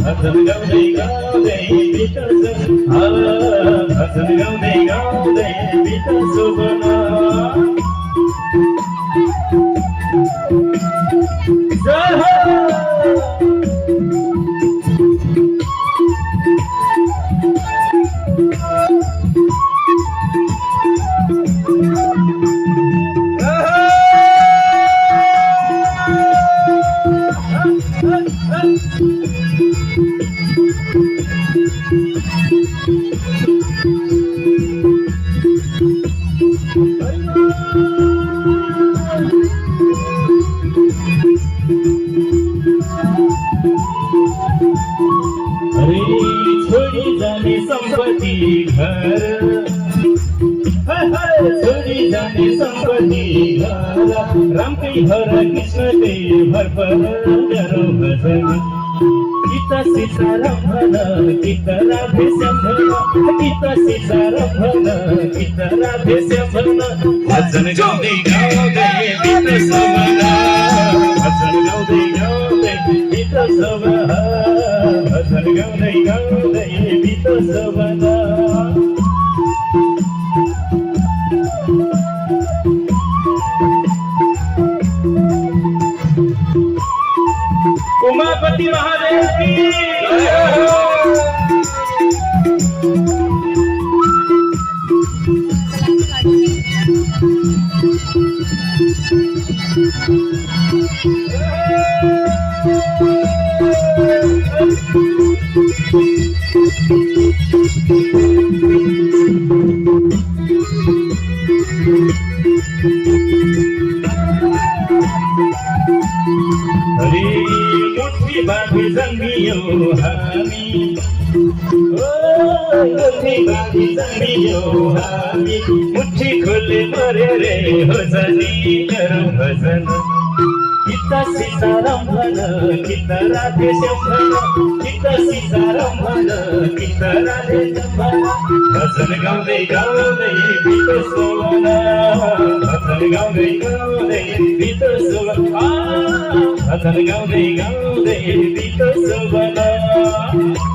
भजन गाउँदै गाउँदै बित्छ भजन गाउँदै गाउँदै बित्छ सुबना छोडी जाने सम्पत्ति घर छोडी जाने सम्पत्ति घर रामकै घर कृष्णकै भर गरौँ भजन गीत सीताराम भन गीत राधे श्याम भन गीत सीताराम भन गीत राधे श्याम भन भजन गाउँदै गाउँदै गीत सबना भजन गाउँदै गाउँदै गीत सबना भजन गाउँदै गाउँदै गीत सबना उमापति महादेव की हरे मुट्ठी बाँधी जन्मियो हामी मुट्ठी बाँधी जन्मियो हामी मुट्ठी खोले मरे रे हो जानी गरौँ भजन गीत सीताराम भन गीत राधे श्याम भन गीत सीताराम भन गीत राधे श्याम भन भजन गाउँदै गाउँदै गीत सोभना भजन गाउँदै गाउँदै गीत सोभना भजन गाउँदै गाउँदै गीत सोभना